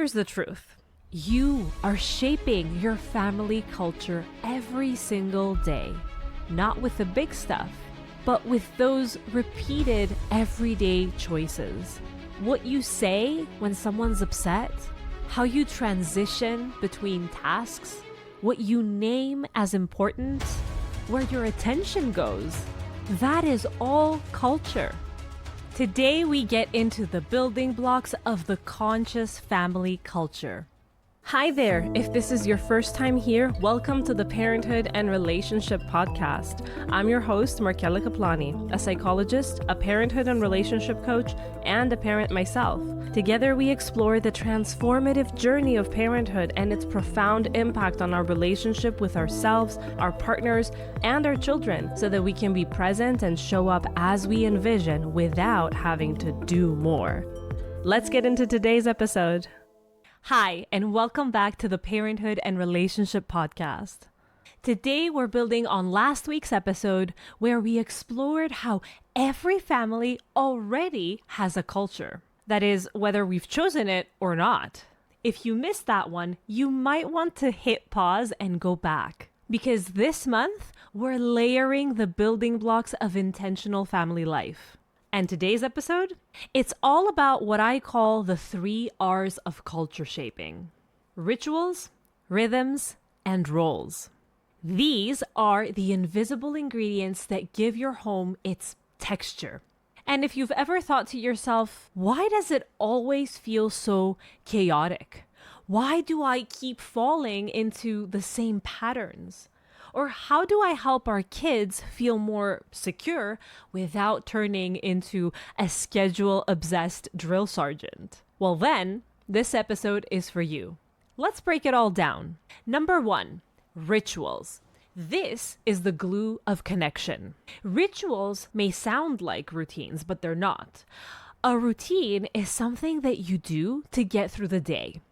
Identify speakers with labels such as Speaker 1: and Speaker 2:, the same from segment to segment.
Speaker 1: Here's the truth. You are shaping your family culture every single day. Not with the big stuff, but with those repeated everyday choices. What you say when someone's upset, how you transition between tasks, what you name as important, where your attention goes. That is all culture. Today we get into the building blocks of the conscious family culture. Hi there. If this is your first time here, welcome to the Parenthood and Relationship Podcast. I'm your host, Markella Kaplani, a psychologist, a parenthood and relationship coach, and a parent myself. Together, we explore the transformative journey of parenthood and its profound impact on our relationship with ourselves, our partners, and our children, so that we can be present and show up as we envision without having to do more. Let's get into today's episode. Hi, and welcome back to the Parenthood and Relationship Podcast. Today, we're building on last week's episode where we explored how every family already has a culture. That is, whether we've chosen it or not. If you missed that one, you might want to hit pause and go back. Because this month, we're layering the building blocks of intentional family life. And today's episode, it's all about what I call the 3 R's of culture shaping: rituals, rhythms, and roles. These are the invisible ingredients that give your home its texture. And if you've ever thought to yourself, why does it always feel so chaotic? Why do I keep falling into the same patterns? Or how do I help our kids feel more secure without turning into a schedule-obsessed drill sergeant? Well then, this episode is for you. Let's break it all down. Number 1, rituals. This is the glue of connection. Rituals may sound like routines, but they're not. A routine is something that you do to get through the day.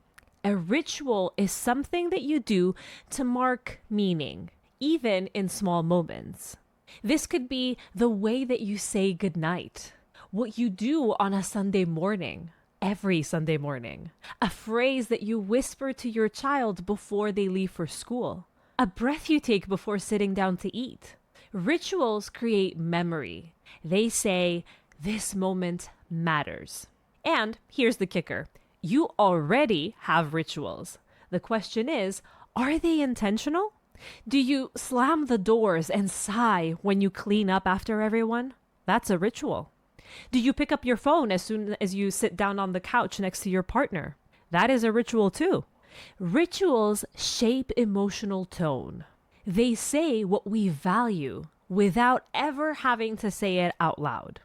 Speaker 1: A ritual is something that you do to mark meaning, even in small moments. This could be the way that you say goodnight, what you do on a Sunday morning, every Sunday morning, a phrase that you whisper to your child before they leave for school, a breath you take before sitting down to eat. Rituals create memory. They say, this moment matters. And here's the kicker. You already have rituals. The question is, are they intentional? Do you slam the doors and sigh when you clean up after everyone? That's a ritual. Do you pick up your phone as soon as you sit down on the couch next to your partner? That is a ritual too. Rituals shape emotional tone. They say what we value without ever having to say it out loud.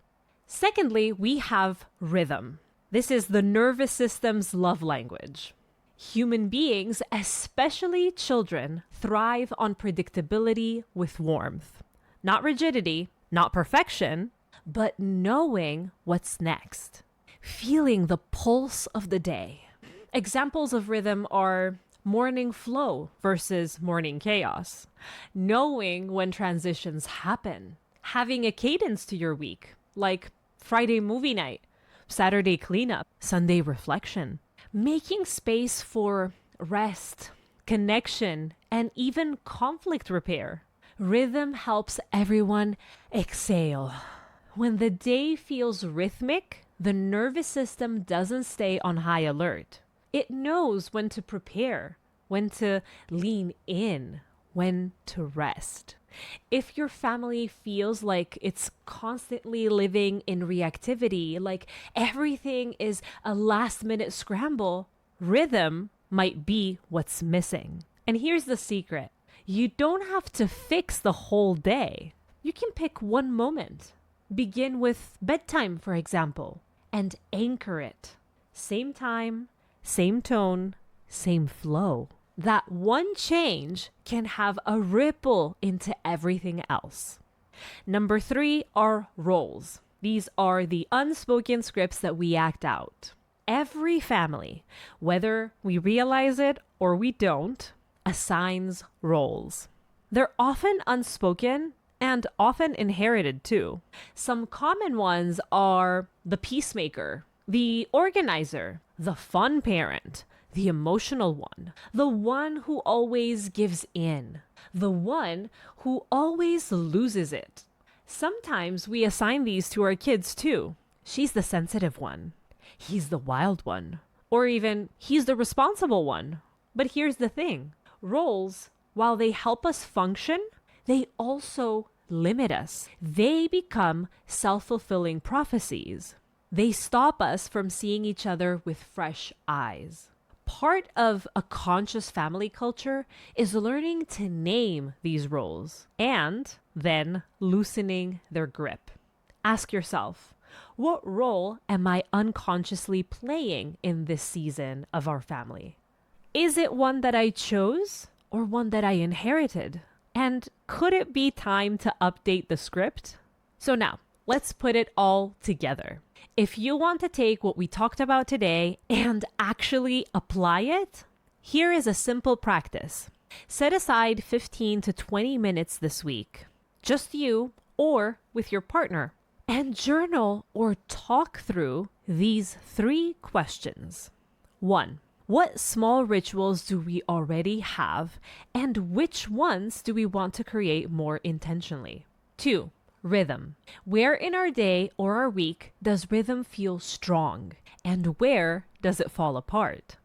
Speaker 1: Secondly, we have rhythm. This is the nervous system's love language. Human beings, especially children, thrive on predictability with warmth. Not rigidity, not perfection, but knowing what's next. Feeling the pulse of the day. Examples of rhythm are morning flow versus morning chaos. Knowing when transitions happen. Having a cadence to your week, like Friday movie night, Saturday cleanup, Sunday reflection. Making space for rest, connection, and even conflict repair. Rhythm helps everyone exhale. When the day feels rhythmic, the nervous system doesn't stay on high alert. It knows when to prepare, when to lean in, when to rest. If your family feels like it's constantly living in reactivity, like everything is a last-minute scramble, rhythm might be what's missing. And here's the secret. You don't have to fix the whole day. You can pick one moment. Begin with bedtime, for example, and anchor it. Same time, same tone, same flow. That one change can have a ripple into everything else. Number 3 are roles. These are the unspoken scripts that we act out. Every family, whether we realize it or we don't, assigns roles. They're often unspoken and often inherited too. Some common ones are the peacemaker, the organizer, the fun parent, the emotional one, the one who always gives in, the one who always loses it. Sometimes we assign these to our kids too. She's the sensitive one. He's the wild one. Or even, he's the responsible one. But here's the thing. Roles, while they help us function, they also limit us. They become self-fulfilling prophecies. They stop us from seeing each other with fresh eyes. Part of a conscious family culture is learning to name these roles and then loosening their grip. Ask yourself, what role am I unconsciously playing in this season of our family? Is it one that I chose or one that I inherited? And could it be time to update the script? So now, let's put it all together. If you want to take what we talked about today and actually apply it, here is a simple practice. Set aside 15 to 20 minutes this week, just you or with your partner, and journal or talk through these 3 questions. 1. What small rituals do we already have, and which ones do we want to create more intentionally? 2. Rhythm. Where in our day or our week does rhythm feel strong, and where does it fall apart?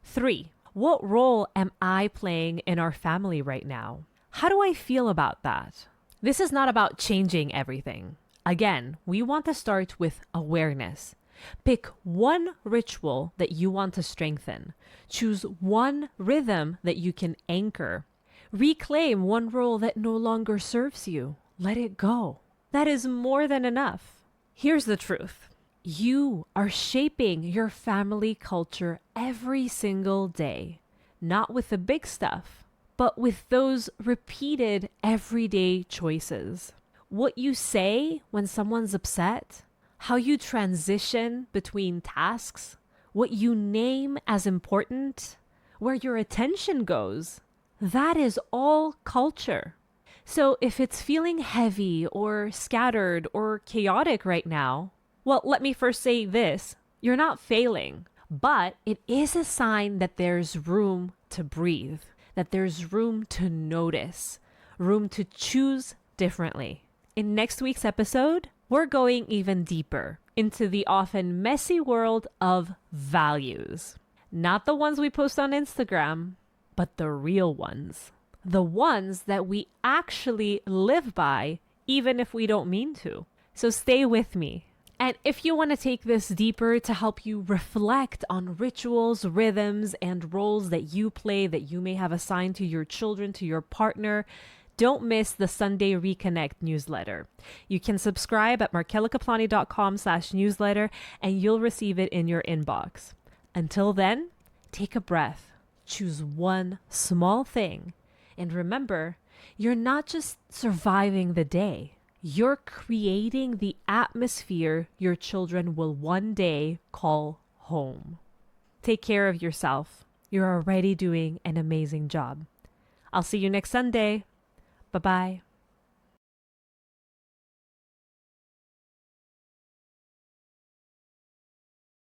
Speaker 1: 3. What role am I playing in our family right now? How do I feel about that? This is not about changing everything. Again, we want to start with awareness. Pick one ritual that you want to strengthen. Choose one rhythm that you can anchor. Reclaim one role that no longer serves you. Let it go. That is more than enough. Here's the truth. You are shaping your family culture every single day, not with the big stuff, but with those repeated everyday choices. What you say when someone's upset, how you transition between tasks, what you name as important, where your attention goes, that is all culture. So if it's feeling heavy or scattered or chaotic right now, well, let me first say this. You're not failing, but it is a sign that there's room to breathe, that there's room to notice, room to choose differently. In next week's episode, we're going even deeper into the often messy world of values. Not the ones we post on Instagram, but the real ones. The ones that we actually live by, even if we don't mean to. So stay with me. And if you want to take this deeper to help you reflect on rituals, rhythms, and roles that you play that you may have assigned to your children, to your partner, don't miss the Sunday Reconnect newsletter. You can subscribe at markelakaplani.com/newsletter and you'll receive it in your inbox. Until then, take a breath, choose one small thing, and remember, you're not just surviving the day. You're creating the atmosphere your children will one day call home. Take care of yourself. You're already doing an amazing job. I'll see you next Sunday. Bye-bye.